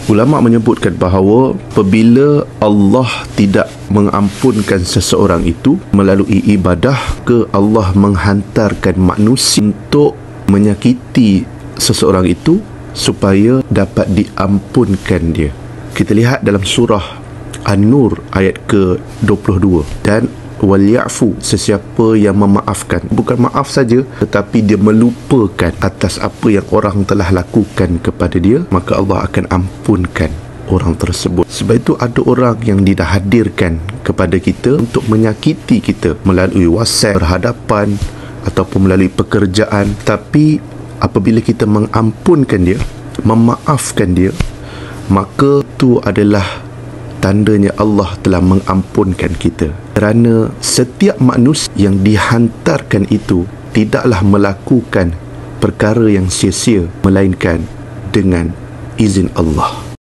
Ulama menyebutkan bahawa apabila Allah tidak mengampunkan seseorang itu melalui ibadah, ke Allah menghantarkan manusia untuk menyakiti seseorang itu supaya dapat diampunkan dia. Kita lihat dalam surah An-Nur ayat ke-22, dan wal-ya'fu, sesiapa yang memaafkan, bukan maaf saja tetapi dia melupakan atas apa yang orang telah lakukan kepada dia, maka Allah akan ampunkan orang tersebut. Sebab itu ada orang yang tidak hadirkan kepada kita untuk menyakiti kita melalui WhatsApp, berhadapan ataupun melalui pekerjaan, tapi apabila kita mengampunkan dia, memaafkan dia, maka itu adalah tandanya Allah telah mengampunkan kita. Kerana setiap manusia yang dihantarkan itu tidaklah melakukan perkara yang sia-sia, melainkan dengan izin Allah.